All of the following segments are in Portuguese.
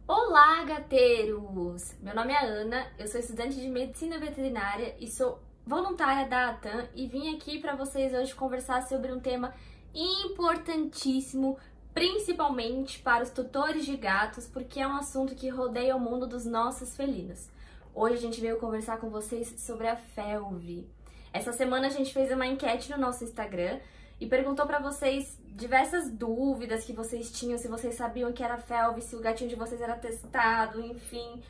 Olá, gateiros! Meu nome é Ana, eu sou estudante de Medicina Veterinária e sou voluntária da ATAM e vim aqui para vocês hoje conversar sobre um tema importantíssimo, principalmente para os tutores de gatos, porque é um assunto que rodeia o mundo dos nossos felinos. Hoje a gente veio conversar com vocês sobre a FeLV. Essa semana a gente fez uma enquete no nosso Instagram e perguntou para vocês diversas dúvidas que vocês tinham, se vocês sabiam que era FeLV, se o gatinho de vocês era testado, enfim.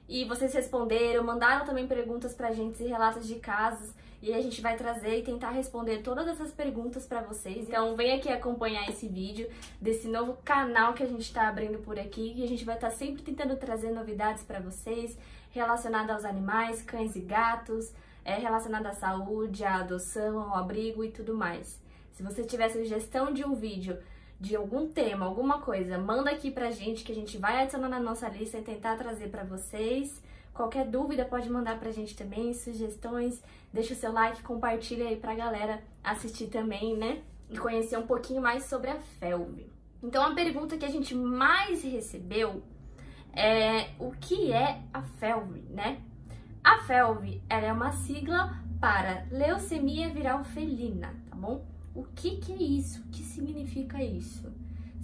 E vocês responderam, mandaram também perguntas pra gente e relatos de casos. E a gente vai trazer e tentar responder todas essas perguntas pra vocês. Então vem aqui acompanhar esse vídeo desse novo canal que a gente tá abrindo por aqui. E a gente vai estar sempre tentando trazer novidades pra vocês relacionadas aos animais, cães e gatos, relacionadas à saúde, à adoção, ao abrigo e tudo mais. Se você tiver sugestão de um vídeo, de algum tema, alguma coisa, manda aqui pra gente que a gente vai adicionar na nossa lista e tentar trazer pra vocês. Qualquer dúvida pode mandar pra gente também, sugestões, deixa o seu like, compartilha aí pra galera assistir também, né? E conhecer um pouquinho mais sobre a FeLV. Então a pergunta que a gente mais recebeu é o que é a FeLV, né? A FeLV, ela é uma sigla para leucemia viral felina, tá bom? O que é isso? O que significa isso?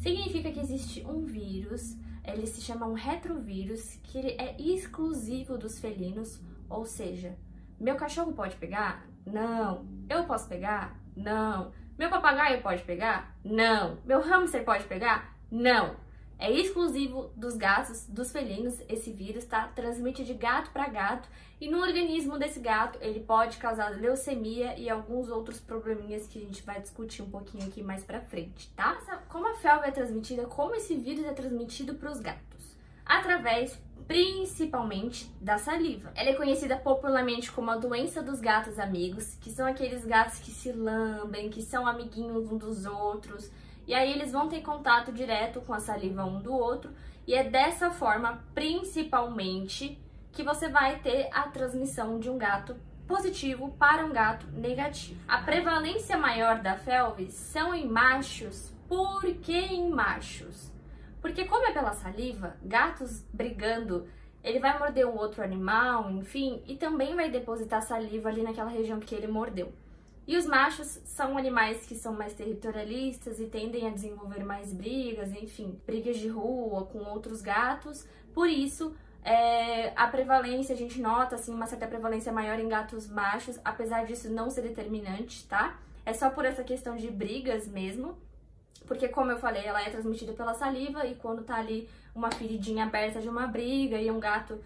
Significa que existe um vírus, ele se chama um retrovírus, que ele é exclusivo dos felinos, ou seja, meu cachorro pode pegar? Não. Eu posso pegar? Não. Meu papagaio pode pegar? Não. Meu hamster pode pegar? Não. É exclusivo dos gatos, dos felinos, esse vírus, tá? Transmite de gato para gato e no organismo desse gato ele pode causar leucemia e alguns outros probleminhas que a gente vai discutir um pouquinho aqui mais pra frente, tá? Como a FeLV é transmitida, como esse vírus é transmitido para os gatos? Através, principalmente, da saliva. Ela é conhecida popularmente como a doença dos gatos amigos, que são aqueles gatos que se lambem, que são amiguinhos um dos outros. E aí eles vão ter contato direto com a saliva um do outro e é dessa forma, principalmente, que você vai ter a transmissão de um gato positivo para um gato negativo. A prevalência maior da FeLV são em machos. Por que em machos? Porque como é pela saliva, gatos brigando, ele vai morder um outro animal, enfim, e também vai depositar saliva ali naquela região que ele mordeu. E os machos são animais que são mais territorialistas e tendem a desenvolver mais brigas, enfim, brigas de rua com outros gatos. Por isso, a prevalência, a gente nota assim, uma certa prevalência maior em gatos machos, apesar disso não ser determinante, tá? É só por essa questão de brigas mesmo, porque como eu falei, ela é transmitida pela saliva e quando tá ali uma feridinha aberta de uma briga e um gato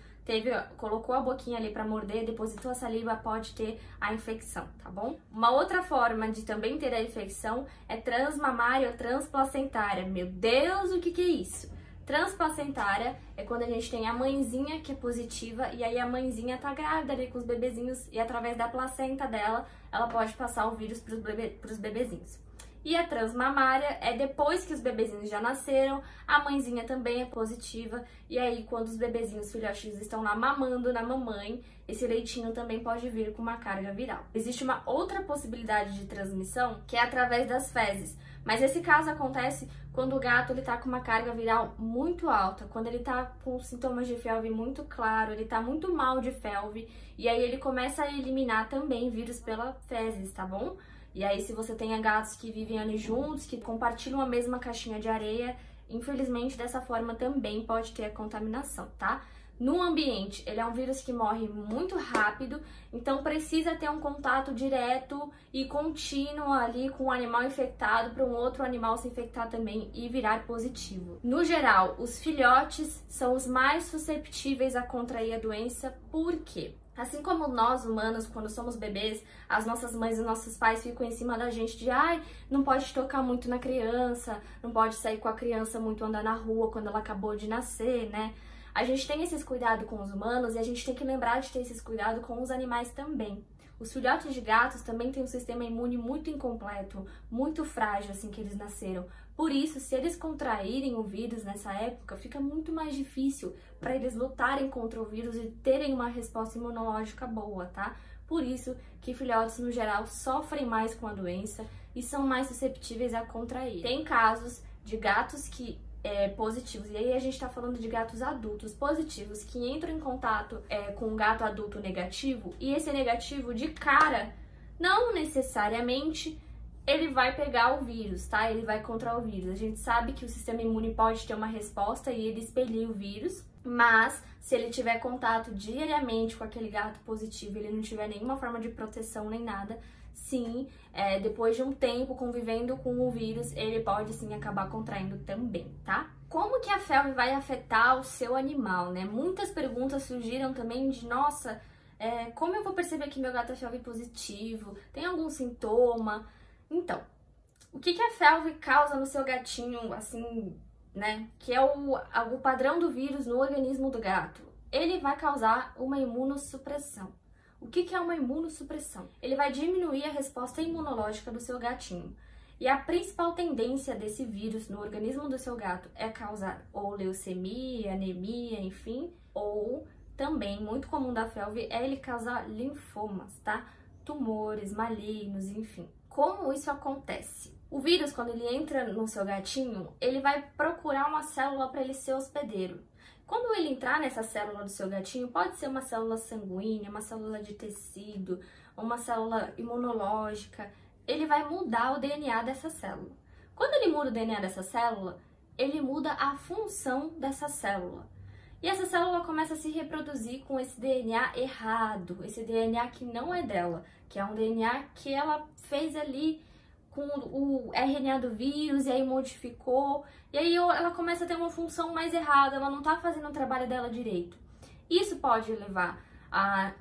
colocou a boquinha ali pra morder, depositou a saliva, pode ter a infecção, tá bom? Uma outra forma de também ter a infecção é transmamária ou transplacentária. Meu Deus, o que é isso? Transplacentária é quando a gente tem a mãezinha que é positiva e aí a mãezinha tá grávida ali com os bebezinhos e através da placenta dela, ela pode passar o vírus pros bebezinhos. E a transmamária é depois que os bebezinhos já nasceram, a mãezinha também é positiva. E aí, quando os bebezinhos filhotinhos estão lá mamando na mamãe, esse leitinho também pode vir com uma carga viral. Existe uma outra possibilidade de transmissão, que é através das fezes. Mas esse caso acontece quando o gato tá com uma carga viral muito alta, quando ele tá com sintomas de FeLV muito claro, ele tá muito mal de FeLV, e aí ele começa a eliminar também vírus pela fezes, tá bom? E aí, se você tem gatos que vivem ali juntos, que compartilham a mesma caixinha de areia, infelizmente, dessa forma também pode ter a contaminação, tá? No ambiente, ele é um vírus que morre muito rápido, então precisa ter um contato direto e contínuo ali com o animal infectado para um outro animal se infectar também e virar positivo. No geral, os filhotes são os mais susceptíveis a contrair a doença, por quê? Assim como nós, humanos, quando somos bebês, as nossas mães e nossos pais ficam em cima da gente de ai, não pode tocar muito na criança, não pode sair com a criança muito andar na rua quando ela acabou de nascer, né? A gente tem esses cuidados com os humanos e a gente tem que lembrar de ter esses cuidados com os animais também. Os filhotes de gatos também têm um sistema imune muito incompleto, muito frágil assim que eles nasceram. Por isso, se eles contraírem o vírus nessa época, fica muito mais difícil para eles lutarem contra o vírus e terem uma resposta imunológica boa, tá? Por isso que filhotes, no geral, sofrem mais com a doença e são mais susceptíveis a contrair. Tem casos de gatos que positivos. E aí a gente tá falando de gatos adultos positivos que entram em contato com um gato adulto negativo, e esse negativo de cara, não necessariamente ele vai pegar o vírus, tá? Ele vai contra o vírus. A gente sabe que o sistema imune pode ter uma resposta e ele expelir o vírus, mas se ele tiver contato diariamente com aquele gato positivo, ele não tiver nenhuma forma de proteção nem nada, sim, depois de um tempo convivendo com o vírus, ele pode sim acabar contraindo também, tá? Como que a FeLV vai afetar o seu animal, né? Muitas perguntas surgiram também de, nossa, como eu vou perceber que meu gato é FeLV positivo? Tem algum sintoma? Então, o que a FeLV causa no seu gatinho, assim, né? Que é o padrão do vírus no organismo do gato. Ele vai causar uma imunossupressão. O que é uma imunossupressão? Ele vai diminuir a resposta imunológica do seu gatinho. E a principal tendência desse vírus no organismo do seu gato é causar ou leucemia, anemia, enfim, ou também, muito comum da FeLV, é ele causar linfomas, tá? Tumores malignos, enfim. Como isso acontece? O vírus, quando ele entra no seu gatinho, ele vai procurar uma célula para ele ser hospedeiro. Quando ele entrar nessa célula do seu gatinho, pode ser uma célula sanguínea, uma célula de tecido, uma célula imunológica, ele vai mudar o DNA dessa célula. Quando ele muda o DNA dessa célula, ele muda a função dessa célula. E essa célula começa a se reproduzir com esse DNA errado, esse DNA que não é dela, que é um DNA que ela fez ali com o RNA do vírus e aí modificou, e aí ela começa a ter uma função mais errada, ela não tá fazendo o trabalho dela direito. Isso pode levar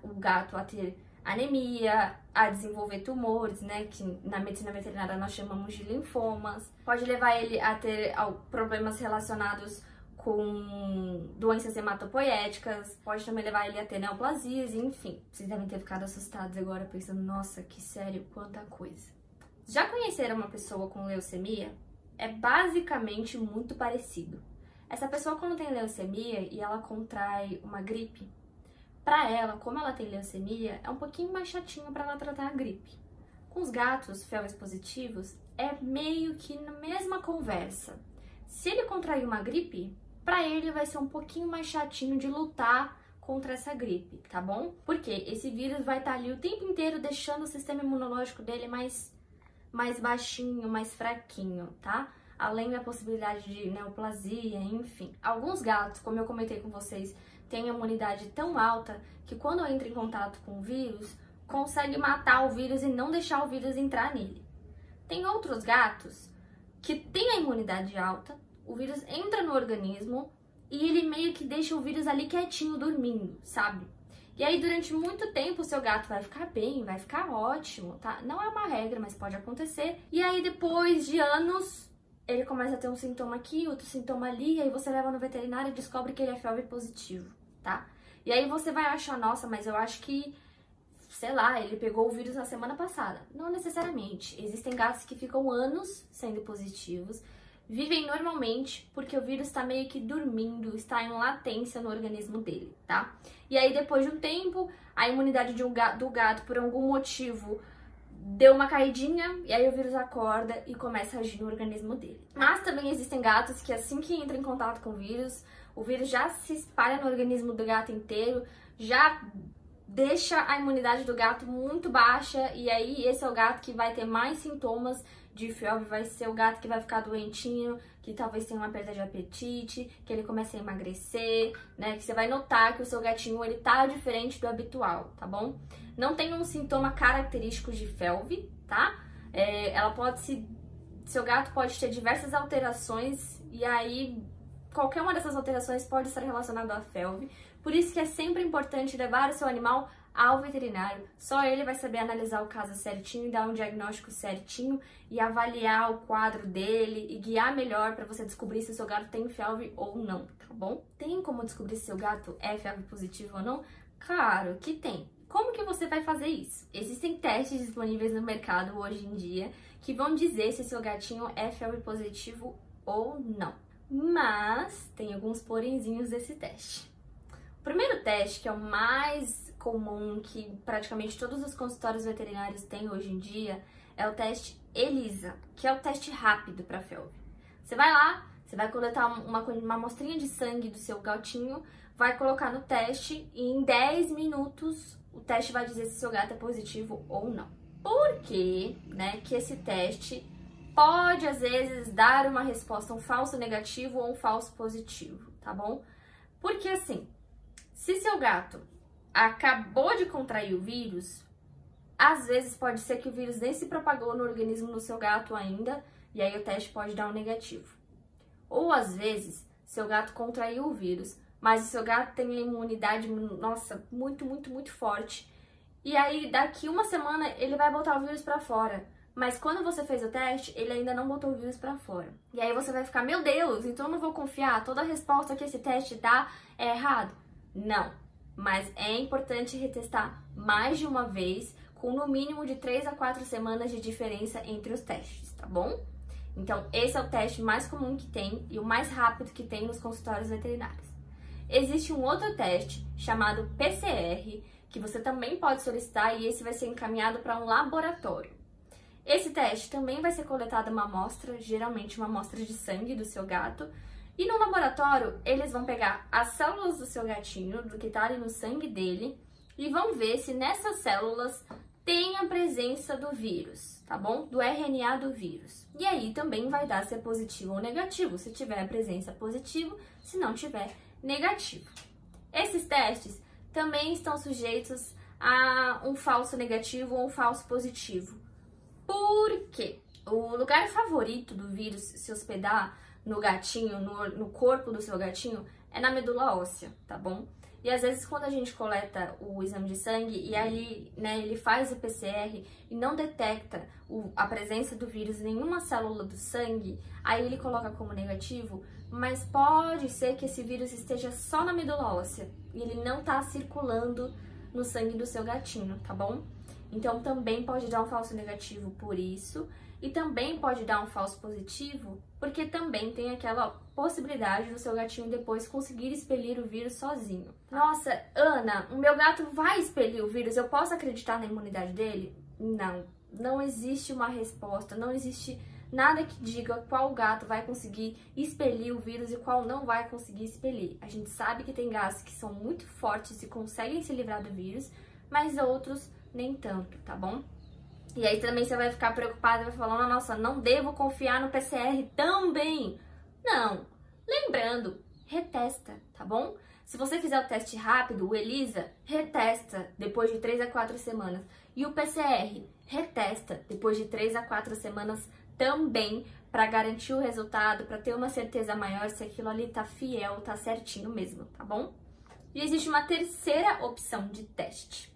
o gato a ter anemia, a desenvolver tumores, né, que na medicina veterinária nós chamamos de linfomas, pode levar ele a ter problemas relacionados com doenças hematopoéticas, pode também levar ele a ter neoplasias, enfim. Vocês devem ter ficado assustados agora pensando, nossa, que sério, quanta coisa. Já conheceram uma pessoa com leucemia? É basicamente muito parecido. Essa pessoa, quando tem leucemia e ela contrai uma gripe, pra ela, como ela tem leucemia, é um pouquinho mais chatinho pra ela tratar a gripe. Com os gatos FeLV positivos, é meio que na mesma conversa. Se ele contrair uma gripe, pra ele vai ser um pouquinho mais chatinho de lutar contra essa gripe, tá bom? Porque esse vírus vai estar ali o tempo inteiro deixando o sistema imunológico dele mais baixinho, mais fraquinho, tá? Além da possibilidade de neoplasia, enfim. Alguns gatos, como eu comentei com vocês, têm a imunidade tão alta que quando entra em contato com o vírus, consegue matar o vírus e não deixar o vírus entrar nele. Tem outros gatos que têm a imunidade alta, o vírus entra no organismo e ele meio que deixa o vírus ali quietinho, dormindo, sabe? E aí, durante muito tempo, o seu gato vai ficar bem, vai ficar ótimo, tá? Não é uma regra, mas pode acontecer. E aí, depois de anos, ele começa a ter um sintoma aqui, outro sintoma ali, e aí você leva no veterinário e descobre que ele é FeLV positivo, tá? E aí você vai achar, nossa, mas eu acho que, sei lá, ele pegou o vírus na semana passada. Não necessariamente. Existem gatos que ficam anos sendo positivos, vivem normalmente porque o vírus está meio que dormindo, está em latência no organismo dele, tá? E aí, depois de um tempo, a imunidade do gato, por algum motivo, deu uma caidinha, e aí o vírus acorda e começa a agir no organismo dele. Mas também existem gatos que, assim que entram em contato com o vírus já se espalha no organismo do gato inteiro, já deixa a imunidade do gato muito baixa, e aí esse é o gato que vai ter mais sintomas de FeLV, vai ser o gato que vai ficar doentinho, que talvez tenha uma perda de apetite, que ele comece a emagrecer, né? Que você vai notar que o seu gatinho, ele tá diferente do habitual, tá bom? Não tem um sintoma característico de FeLV, tá? Seu gato pode ter diversas alterações, e aí qualquer uma dessas alterações pode estar relacionada à FeLV. Por isso que é sempre importante levar o seu animal ao veterinário. Só ele vai saber analisar o caso certinho e dar um diagnóstico certinho e avaliar o quadro dele e guiar melhor para você descobrir se o seu gato tem FeLV ou não, tá bom? Tem como descobrir se seu gato é FeLV positivo ou não? Claro que tem. Como que você vai fazer isso? Existem testes disponíveis no mercado hoje em dia que vão dizer se seu gatinho é FeLV positivo ou não. Mas tem alguns porenzinhos desse teste. O primeiro teste, que é o mais comum, que praticamente todos os consultórios veterinários têm hoje em dia, é o teste ELISA, que é o teste rápido para FeLV. Você vai lá, Você vai coletar uma amostrinha de sangue do seu gatinho, vai colocar no teste e em 10 minutos o teste vai dizer se seu gato é positivo ou não. Por que, né, que esse teste pode, às vezes, dar uma resposta, um falso negativo ou um falso positivo, tá bom? Porque, assim, se seu gato acabou de contrair o vírus, às vezes pode ser que o vírus nem se propagou no organismo do seu gato ainda, e aí o teste pode dar um negativo. Ou, às vezes, seu gato contraiu o vírus, mas o seu gato tem a imunidade, nossa, muito forte. E aí, daqui uma semana, ele vai botar o vírus pra fora. Mas quando você fez o teste, ele ainda não botou o vírus pra fora. E aí você vai ficar, meu Deus, então eu não vou confiar, toda a resposta que esse teste dá é errado. Não, mas é importante retestar mais de uma vez, com no mínimo de 3 a 4 semanas de diferença entre os testes, tá bom? Então, esse é o teste mais comum que tem e o mais rápido que tem nos consultórios veterinários. Existe um outro teste chamado PCR, que você também pode solicitar e esse vai ser encaminhado para um laboratório. Esse teste também vai ser coletada uma amostra, geralmente uma amostra de sangue do seu gato, e no laboratório eles vão pegar as células do seu gatinho, do que tá ali no sangue dele, e vão ver se nessas células tem a presença do vírus, tá bom? Do RNA do vírus. E aí também vai dar se é positivo ou negativo, se tiver a presença positivo, se não tiver negativo. Esses testes também estão sujeitos a um falso negativo ou um falso positivo. Por quê? O lugar favorito do vírus se hospedar no gatinho, no corpo do seu gatinho, é na medula óssea, tá bom? E às vezes quando a gente coleta o exame de sangue e aí, né, ele faz o PCR e não detecta a presença do vírus em nenhuma célula do sangue, aí ele coloca como negativo, mas pode ser que esse vírus esteja só na medula óssea e ele não tá circulando no sangue do seu gatinho, tá bom? Então também pode dar um falso negativo por isso, e também pode dar um falso positivo, porque também tem aquela possibilidade do seu gatinho depois conseguir expelir o vírus sozinho. Nossa, Ana, o meu gato vai expelir o vírus, eu posso acreditar na imunidade dele? Não, não existe uma resposta, não existe nada que diga qual gato vai conseguir expelir o vírus e qual não vai conseguir expelir. A gente sabe que tem gatos que são muito fortes e conseguem se livrar do vírus, mas outros nem tanto, tá bom? E aí também você vai ficar preocupado e vai falar, nossa, não devo confiar no PCR também. Não, lembrando, retesta, tá bom? Se você fizer o teste rápido, o ELISA, retesta depois de 3 a 4 semanas. E o PCR, retesta depois de 3 a 4 semanas também, para garantir o resultado, para ter uma certeza maior se aquilo ali tá fiel, tá certinho mesmo, tá bom? E existe uma terceira opção de teste.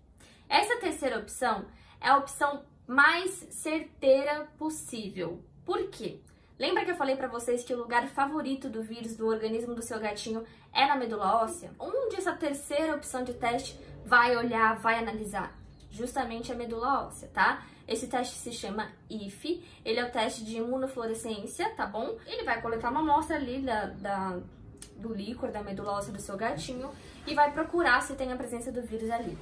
Essa terceira opção é a opção mais certeira possível. Por quê? Lembra que eu falei pra vocês que o lugar favorito do vírus do organismo do seu gatinho é na medula óssea? Onde essa terceira opção de teste vai olhar, vai analisar? Justamente a medula óssea, tá? Esse teste se chama IFE, ele é o teste de imunofluorescência, tá bom? Ele vai coletar uma amostra ali do líquor da medula óssea do seu gatinho e vai procurar se tem a presença do vírus ali.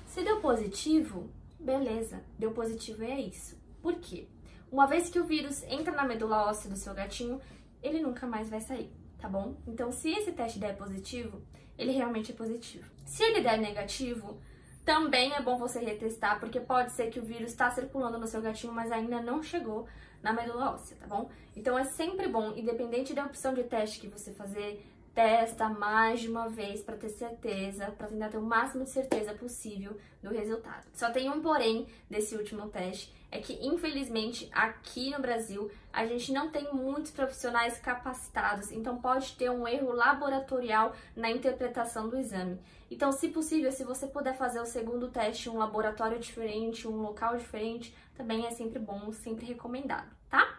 Se deu positivo, beleza, deu positivo e é isso. Por quê? Uma vez que o vírus entra na medula óssea do seu gatinho, ele nunca mais vai sair, tá bom? Então, se esse teste der positivo, ele realmente é positivo. Se ele der negativo, também é bom você retestar, porque pode ser que o vírus está circulando no seu gatinho, mas ainda não chegou na medula óssea, tá bom? Então, é sempre bom, independente da opção de teste que você fazer, testa mais de uma vez para ter certeza, para tentar ter o máximo de certeza possível do resultado. Só tem um porém desse último teste, é que infelizmente aqui no Brasil a gente não tem muitos profissionais capacitados, então pode ter um erro laboratorial na interpretação do exame. Então, se possível, se você puder fazer o segundo teste em um laboratório diferente, um local diferente, também é sempre bom, sempre recomendado, tá?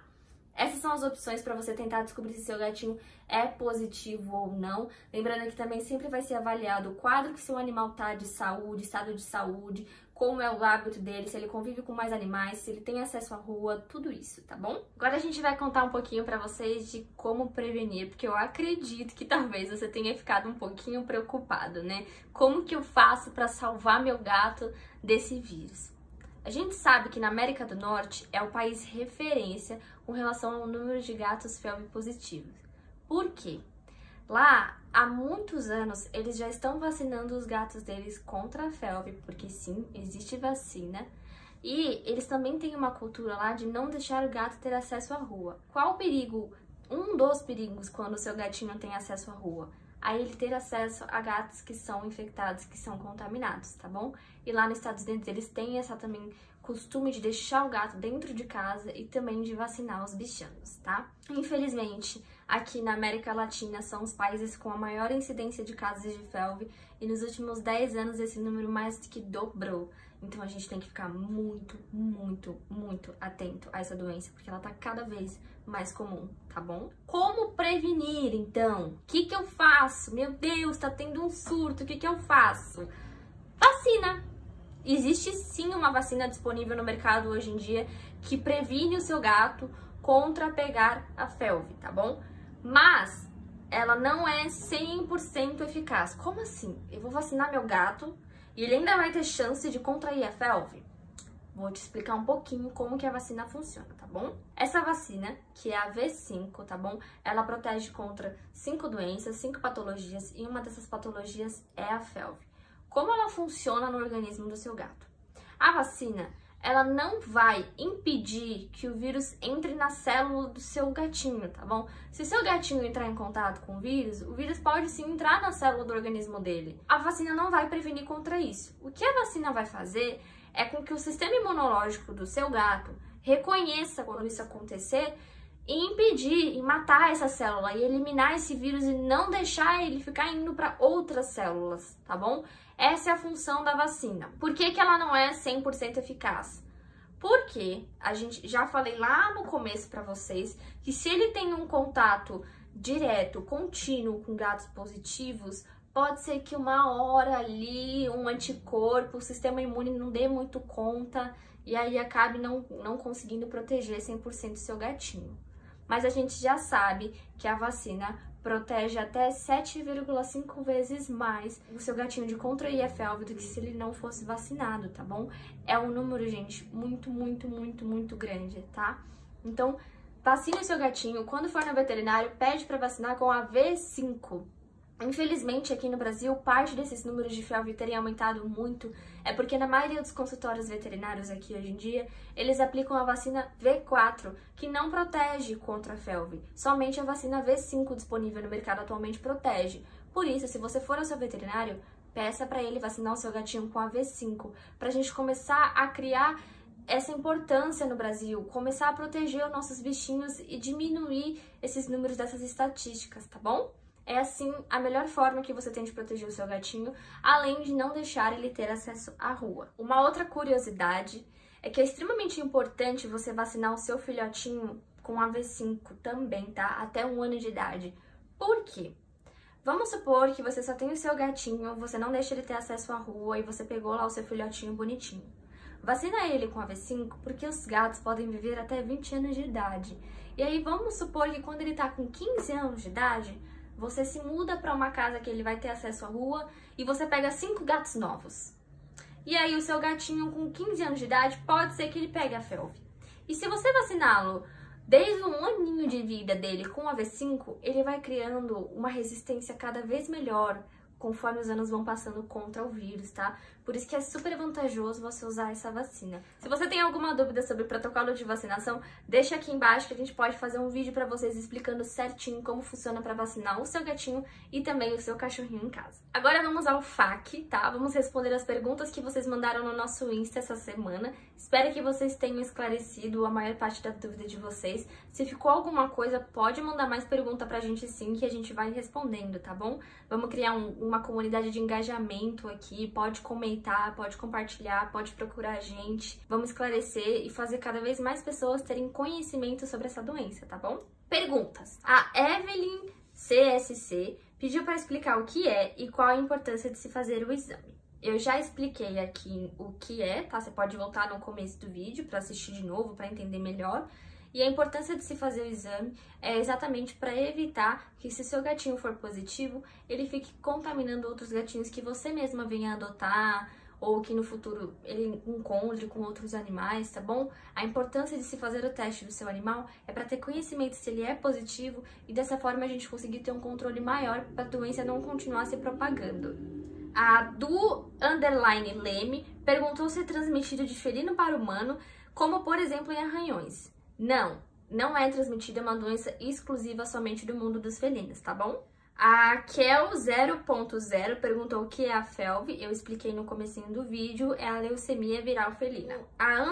Essas são as opções para você tentar descobrir se seu gatinho é positivo ou não. Lembrando que também sempre vai ser avaliado o quadro que seu animal tá de saúde, estado de saúde, como é o hábito dele, se ele convive com mais animais, se ele tem acesso à rua, tudo isso, tá bom? Agora a gente vai contar um pouquinho para vocês de como prevenir, porque eu acredito que talvez você tenha ficado um pouquinho preocupado, né? Como que eu faço para salvar meu gato desse vírus? A gente sabe que na América do Norte é o país referência com relação ao número de gatos felv positivos. Por quê? Lá, há muitos anos, eles já estão vacinando os gatos deles contra a felve, porque sim, existe vacina. E eles também têm uma cultura lá de não deixar o gato ter acesso à rua. Qual o perigo? Um dos perigos quando o seu gatinho tem acesso à rua? A ele ter acesso a gatos que são infectados, que são contaminados, tá bom? E lá nos Estados Unidos eles têm essa também costume de deixar o gato dentro de casa e também de vacinar os bichinhos, tá? Infelizmente, aqui na América Latina são os países com a maior incidência de casos de felve e nos últimos 10 anos esse número mais do que dobrou. Então a gente tem que ficar muito, muito, muito atento a essa doença, porque ela tá cada vez mais comum, tá bom? Como prevenir, então? O que eu faço? Meu Deus, tá tendo um surto, o que eu faço? Vacina! Existe sim uma vacina disponível no mercado hoje em dia que previne o seu gato contra pegar a felve, tá bom? Mas ela não é 100% eficaz. Como assim? Eu vou vacinar meu gato e ele ainda vai ter chance de contrair a felve? Vou te explicar um pouquinho como que a vacina funciona, tá bom? Essa vacina, que é a V5, tá bom? Ela protege contra 5 doenças, 5 patologias, e uma dessas patologias é a felve. Como ela funciona no organismo do seu gato? A vacina, ela não vai impedir que o vírus entre na célula do seu gatinho, tá bom? Se seu gatinho entrar em contato com o vírus pode sim entrar na célula do organismo dele. A vacina não vai prevenir contra isso. O que a vacina vai fazer é com que o sistema imunológico do seu gato reconheça quando isso acontecer e impedir e matar essa célula e eliminar esse vírus e não deixar ele ficar indo para outras células, tá bom? Essa é a função da vacina. Por que ela não é 100% eficaz? Porque a gente já falei lá no começo para vocês que se ele tem um contato direto, contínuo com gatos positivos, pode ser que uma hora ali um anticorpo, o sistema imune não dê muito conta e aí acabe não conseguindo proteger 100% o seu gatinho. Mas a gente já sabe que a vacina protege até 7,5 vezes mais o seu gatinho de contrair a felve do que se ele não fosse vacinado, tá bom? É um número, gente, muito, muito, muito, muito grande, tá? Então, vacine o seu gatinho. Quando for no veterinário, pede para vacinar com a V5. Infelizmente, aqui no Brasil, parte desses números de felve terem aumentado muito é porque na maioria dos consultórios veterinários aqui hoje em dia, eles aplicam a vacina V4, que não protege contra a felve. Somente a vacina V5 disponível no mercado atualmente protege. Por isso, se você for ao seu veterinário, peça para ele vacinar o seu gatinho com a V5, para a gente começar a criar essa importância no Brasil, começar a proteger os nossos bichinhos e diminuir esses números dessas estatísticas, tá bom? É assim a melhor forma que você tem de proteger o seu gatinho, além de não deixar ele ter acesso à rua. Uma outra curiosidade é que é extremamente importante você vacinar o seu filhotinho com a V5 também, tá? Até 1 ano de idade. Por quê? Vamos supor que você só tem o seu gatinho, você não deixa ele ter acesso à rua e você pegou lá o seu filhotinho bonitinho. Vacina ele com a V5 porque os gatos podem viver até 20 anos de idade. E aí vamos supor que quando ele tá com 15 anos de idade, você se muda para uma casa que ele vai ter acesso à rua e você pega 5 gatos novos. E aí o seu gatinho com 15 anos de idade pode ser que ele pegue a felve. E se você vaciná-lo desde um aninho de vida dele com a V5, ele vai criando uma resistência cada vez melhor conforme os anos vão passando contra o vírus, tá? Por isso que é super vantajoso você usar essa vacina. Se você tem alguma dúvida sobre o protocolo de vacinação, deixa aqui embaixo que a gente pode fazer um vídeo pra vocês explicando certinho como funciona pra vacinar o seu gatinho e também o seu cachorrinho em casa. Agora vamos ao FAQ, tá? Vamos responder as perguntas que vocês mandaram no nosso Insta essa semana. Espero que vocês tenham esclarecido a maior parte da dúvida de vocês. Se ficou alguma coisa, pode mandar mais pergunta pra gente sim, que a gente vai respondendo, tá bom? Vamos criar uma comunidade de engajamento aqui, pode comentar, pode compartilhar, pode procurar a gente. Vamos esclarecer e fazer cada vez mais pessoas terem conhecimento sobre essa doença, tá bom? Perguntas. A Evelyn CSC pediu para explicar o que é e qual a importância de se fazer o exame. Eu já expliquei aqui o que é, tá? Você pode voltar no começo do vídeo para assistir de novo, para entender melhor. E a importância de se fazer o exame é exatamente para evitar que, se seu gatinho for positivo, ele fique contaminando outros gatinhos que você mesma venha adotar ou que no futuro ele encontre com outros animais, tá bom? A importância de se fazer o teste do seu animal é para ter conhecimento se ele é positivo e dessa forma a gente conseguir ter um controle maior para a doença não continuar se propagando. A _Leme perguntou se é transmitido de felino para humano, como por exemplo em arranhões. Não é transmitida, é uma doença exclusiva somente do mundo dos felinos, tá bom? A Kel 0.0 perguntou o que é a FeLV, eu expliquei no comecinho do vídeo, é a leucemia viral felina. A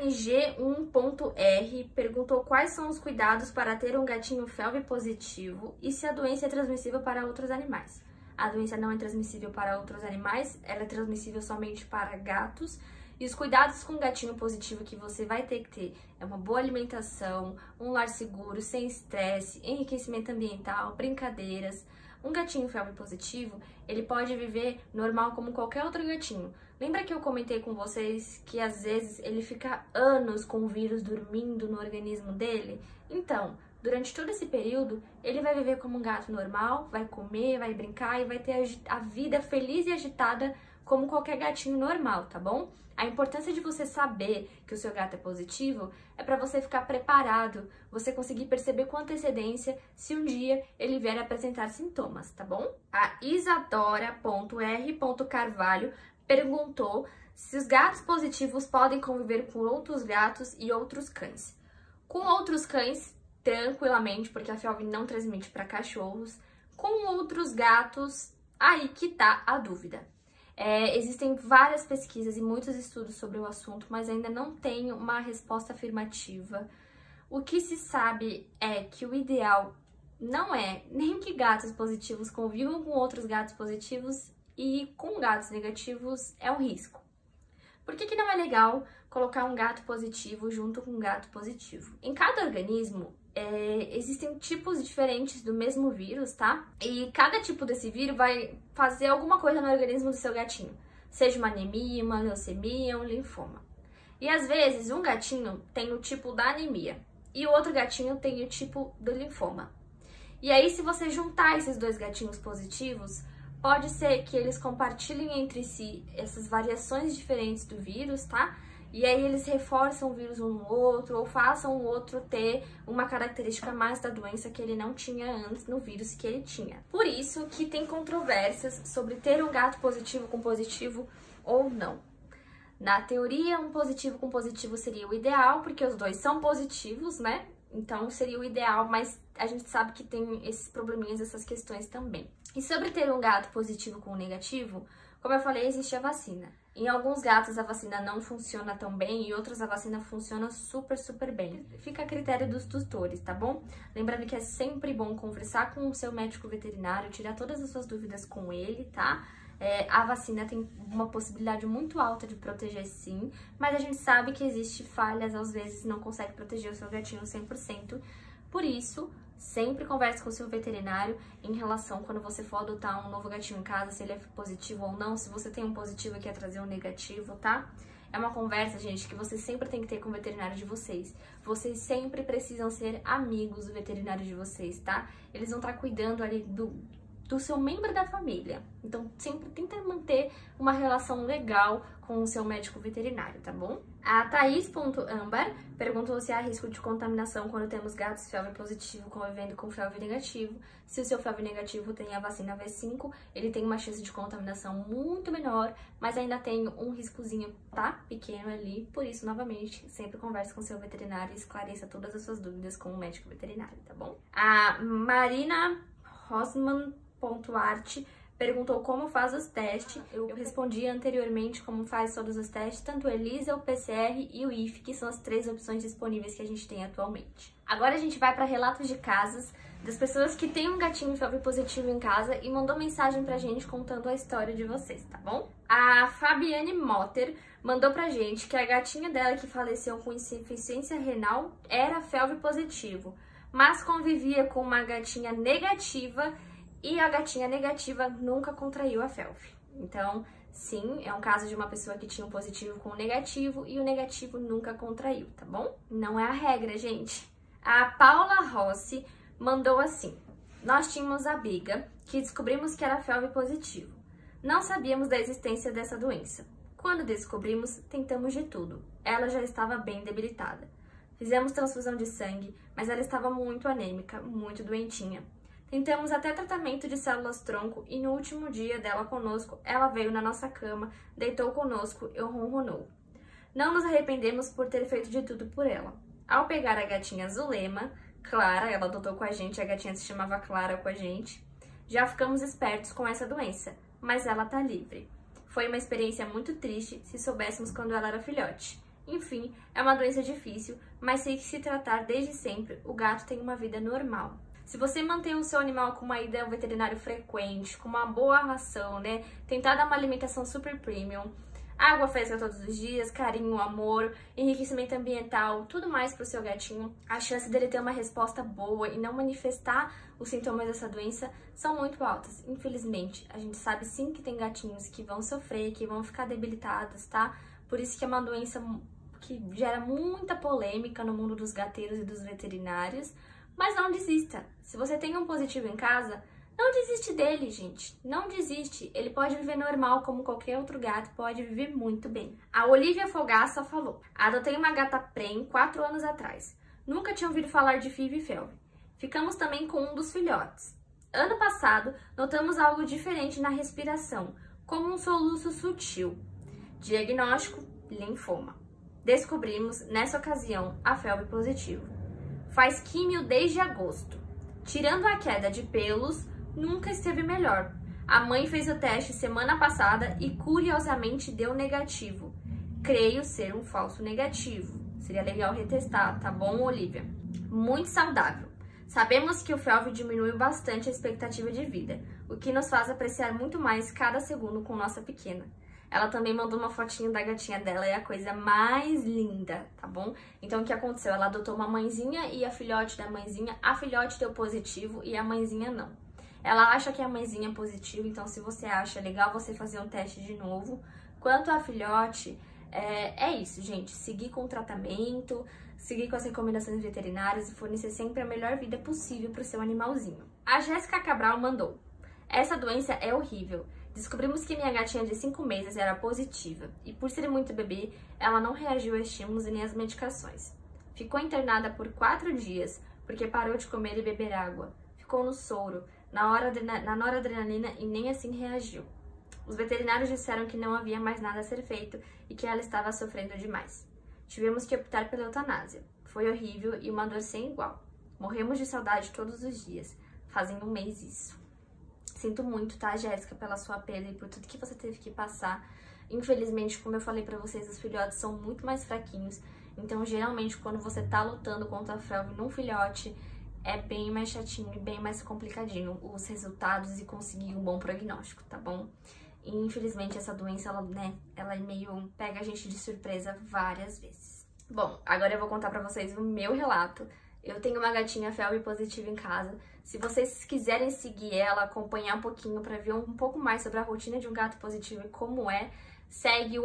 _G1.R perguntou quais são os cuidados para ter um gatinho FeLV positivo e se a doença é transmissível para outros animais. A doença não é transmissível para outros animais, ela é transmissível somente para gatos. E os cuidados com o gatinho positivo que você vai ter que ter é uma boa alimentação, um lar seguro, sem estresse, enriquecimento ambiental, brincadeiras. Um gatinho FeLV positivo, ele pode viver normal como qualquer outro gatinho. Lembra que eu comentei com vocês que às vezes ele fica anos com o vírus dormindo no organismo dele? Então, durante todo esse período, ele vai viver como um gato normal, vai comer, vai brincar e vai ter a vida feliz e agitada como qualquer gatinho normal, tá bom? A importância de você saber que o seu gato é positivo é para você ficar preparado, você conseguir perceber com antecedência se um dia ele vier a apresentar sintomas, tá bom? A Isadora.R.Carvalho perguntou se os gatos positivos podem conviver com outros gatos e outros cães. Com outros cães, tranquilamente, porque a FeLV não transmite para cachorros. Com outros gatos, aí que tá a dúvida. Existem várias pesquisas e muitos estudos sobre o assunto, mas ainda não tem uma resposta afirmativa. O que se sabe é que o ideal não é nem que gatos positivos convivam com outros gatos positivos e com gatos negativos é um risco. Por que não é legal colocar um gato positivo junto com um gato positivo? Em cada organismo, existem tipos diferentes do mesmo vírus, tá? E cada tipo desse vírus vai fazer alguma coisa no organismo do seu gatinho. Seja uma anemia, uma leucemia, um linfoma. E às vezes um gatinho tem o tipo da anemia e o outro gatinho tem o tipo do linfoma. E aí se você juntar esses dois gatinhos positivos, pode ser que eles compartilhem entre si essas variações diferentes do vírus, tá? E aí eles reforçam o vírus um no outro ou façam o outro ter uma característica mais da doença que ele não tinha antes no vírus que ele tinha. Por isso que tem controvérsias sobre ter um gato positivo com positivo ou não. Na teoria, um positivo com positivo seria o ideal, porque os dois são positivos, né? Então seria o ideal, mas a gente sabe que tem esses probleminhas, essas questões também. E sobre ter um gato positivo com negativo, como eu falei, existe a vacina. Em alguns gatos a vacina não funciona tão bem e outros a vacina funciona super bem. Fica a critério dos tutores, tá bom? Lembrando que é sempre bom conversar com o seu médico veterinário, tirar todas as suas dúvidas com ele, tá? A vacina tem uma possibilidade muito alta de proteger sim, mas a gente sabe que existe falhas, às vezes não consegue proteger o seu gatinho 100%. Por isso, sempre converse com o seu veterinário em relação quando você for adotar um novo gatinho em casa, se ele é positivo ou não, se você tem um positivo e quer trazer um negativo, tá? É uma conversa, gente, que vocês sempre tem que ter com o veterinário de vocês. Vocês sempre precisam ser amigos do veterinário de vocês, tá? Eles vão estar cuidando ali do seu membro da família. Então, sempre tenta manter uma relação legal com o seu médico veterinário, tá bom? A Thaís.ambar perguntou se há risco de contaminação quando temos gatos FeLV positivo convivendo com FeLV negativo. Se o seu FeLV negativo tem a vacina V5, ele tem uma chance de contaminação muito menor, mas ainda tem um riscozinho, tá? Pequeno ali. Por isso, novamente, sempre converse com o seu veterinário e esclareça todas as suas dúvidas com o médico veterinário, tá bom? A Marina Rosman.art perguntou como faz os testes. Eu respondi anteriormente como faz todos os testes, tanto o ELISA, o PCR e o IF, que são as 3 opções disponíveis que a gente tem atualmente. Agora a gente vai para relatos de casos das pessoas que têm um gatinho FeLV positivo em casa e mandou mensagem pra gente contando a história de vocês, tá bom? A Fabiane Motter mandou pra gente que a gatinha dela que faleceu com insuficiência renal era FeLV positivo, mas convivia com uma gatinha negativa e a gatinha negativa nunca contraiu a FeLV. Então, sim, é um caso de uma pessoa que tinha um positivo com o negativo e o negativo nunca contraiu, tá bom? Não é a regra, gente. A Paula Rossi mandou assim: nós tínhamos a Biga, que descobrimos que era FeLV positivo. Não sabíamos da existência dessa doença. Quando descobrimos, tentamos de tudo. Ela já estava bem debilitada. Fizemos transfusão de sangue, mas ela estava muito anêmica, muito doentinha. Tentamos até tratamento de células-tronco e no último dia dela conosco, ela veio na nossa cama, deitou conosco e ronronou. Não nos arrependemos por ter feito de tudo por ela. Ao pegar a gatinha Zulema, Clara, ela adotou com a gente, a gatinha se chamava Clara com a gente, já ficamos espertos com essa doença, mas ela tá livre. Foi uma experiência muito triste se soubéssemos quando ela era filhote. Enfim, é uma doença difícil, mas se se tratar desde sempre, o gato tem uma vida normal. Se você mantém o seu animal com uma ida ao veterinário frequente, com uma boa ração, né? Tentar dar uma alimentação super premium, água fresca todos os dias, carinho, amor, enriquecimento ambiental, tudo mais pro seu gatinho, a chance dele ter uma resposta boa e não manifestar os sintomas dessa doença são muito altas. Infelizmente, a gente sabe sim que tem gatinhos que vão sofrer, que vão ficar debilitados, tá? Por isso que é uma doença que gera muita polêmica no mundo dos gateiros e dos veterinários, mas não desista. Se você tem um positivo em casa, não desiste dele, gente. Não desiste. Ele pode viver normal como qualquer outro gato, pode viver muito bem. A Olivia Fogaça falou: adotei uma gata Prem 4 anos atrás. Nunca tinha ouvido falar de FIV e FeLV. Ficamos também com um dos filhotes. Ano passado, notamos algo diferente na respiração, como um soluço sutil. Diagnóstico: linfoma. Descobrimos, nessa ocasião, a FeLV positivo. Faz químio desde agosto. Tirando a queda de pelos, nunca esteve melhor. A mãe fez o teste semana passada e curiosamente deu negativo. Creio ser um falso negativo. Seria legal retestar, tá bom, Olivia? Muito saudável. Sabemos que o FeLV diminui bastante a expectativa de vida, o que nos faz apreciar muito mais cada segundo com nossa pequena. Ela também mandou uma fotinho da gatinha dela, é a coisa mais linda, tá bom? Então, o que aconteceu? Ela adotou uma mãezinha e a filhote da mãezinha. A filhote deu positivo e a mãezinha não. Ela acha que a mãezinha é positiva, então se você acha legal você fazer um teste de novo. Quanto à filhote, é isso, gente. Seguir com o tratamento, seguir com as recomendações veterinárias e fornecer sempre a melhor vida possível para o seu animalzinho. A Jéssica Cabral mandou: essa doença é horrível. Descobrimos que minha gatinha de 5 meses era positiva e, por ser muito bebê, ela não reagiu a estímulos e nem às medicações. Ficou internada por 4 dias porque parou de comer e beber água. Ficou no soro, na noradrenalina e nem assim reagiu. Os veterinários disseram que não havia mais nada a ser feito e que ela estava sofrendo demais. Tivemos que optar pela eutanásia. Foi horrível e uma dor sem igual. Morremos de saudade todos os dias. Fazem 1 mês isso. Sinto muito, tá, Jéssica, pela sua perda e por tudo que você teve que passar. Infelizmente, como eu falei pra vocês, os filhotes são muito mais fraquinhos. Então, geralmente, quando você tá lutando contra a FeLV num filhote, é bem mais chatinho e bem mais complicadinho os resultados e conseguir um bom prognóstico, tá bom? E, infelizmente, essa doença, ela meio pega a gente de surpresa várias vezes. Bom, agora eu vou contar pra vocês o meu relato. Eu tenho uma gatinha FeLV positiva em casa. Se vocês quiserem seguir ela, acompanhar um pouquinho para ver um pouco mais sobre a rotina de um gato positivo e como é, segue o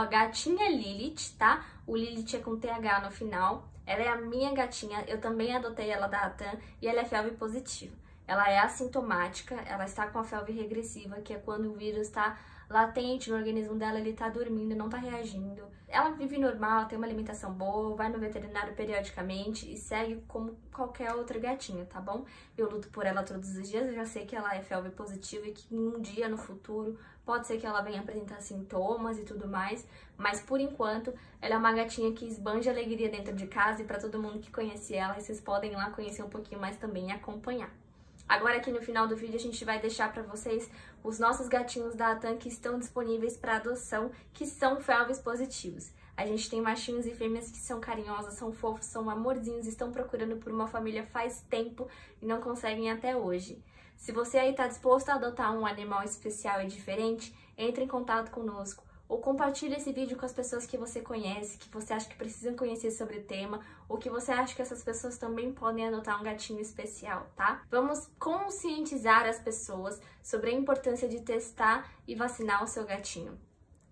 @gatinhalilith, tá? O Lilith é com TH no final. Ela é a minha gatinha, eu também adotei ela da Atan e ela é FeLV positiva. Ela é assintomática, ela está com a FeLV regressiva, que é quando o vírus está latente no organismo dela, ele tá dormindo, não tá reagindo. Ela vive normal, tem uma alimentação boa, vai no veterinário periodicamente e segue como qualquer outra gatinha, tá bom? Eu luto por ela todos os dias, eu já sei que ela é FeLV positiva e que um dia no futuro pode ser que ela venha apresentar sintomas e tudo mais, mas por enquanto ela é uma gatinha que esbanja alegria dentro de casa e pra todo mundo que conhece ela, e vocês podem ir lá conhecer um pouquinho mais também e acompanhar. Agora aqui no final do vídeo a gente vai deixar pra vocês os nossos gatinhos da Atan que estão disponíveis para adoção, que são FeLVs positivos. A gente tem machinhos e fêmeas que são carinhosos, são fofos, são amorzinhos, estão procurando por uma família faz tempo e não conseguem até hoje. Se você aí tá disposto a adotar um animal especial e diferente, entre em contato conosco. Ou compartilhe esse vídeo com as pessoas que você conhece, que você acha que precisam conhecer sobre o tema, ou que você acha que essas pessoas também podem adotar um gatinho especial, tá? Vamos conscientizar as pessoas sobre a importância de testar e vacinar o seu gatinho.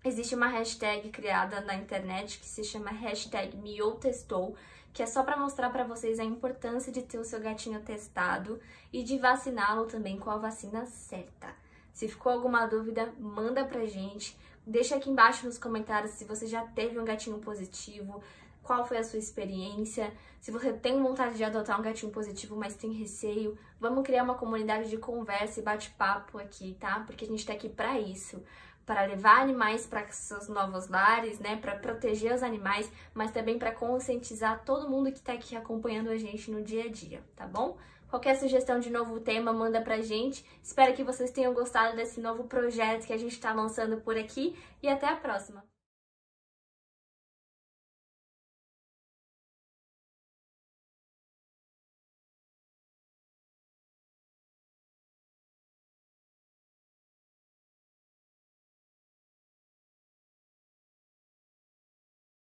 Existe uma hashtag criada na internet que se chama #MeOuTestou, que é só para mostrar para vocês a importância de ter o seu gatinho testado e de vaciná-lo também com a vacina certa. Se ficou alguma dúvida, manda pra gente. Deixa aqui embaixo nos comentários se você já teve um gatinho positivo, qual foi a sua experiência, se você tem vontade de adotar um gatinho positivo, mas tem receio. Vamos criar uma comunidade de conversa e bate-papo aqui, tá? Porque a gente tá aqui pra isso, para levar animais para seus novos lares, né? Para proteger os animais, mas também para conscientizar todo mundo que tá aqui acompanhando a gente no dia a dia, tá bom? Qualquer sugestão de novo tema, manda pra gente. Espero que vocês tenham gostado desse novo projeto que a gente tá lançando por aqui e até a próxima!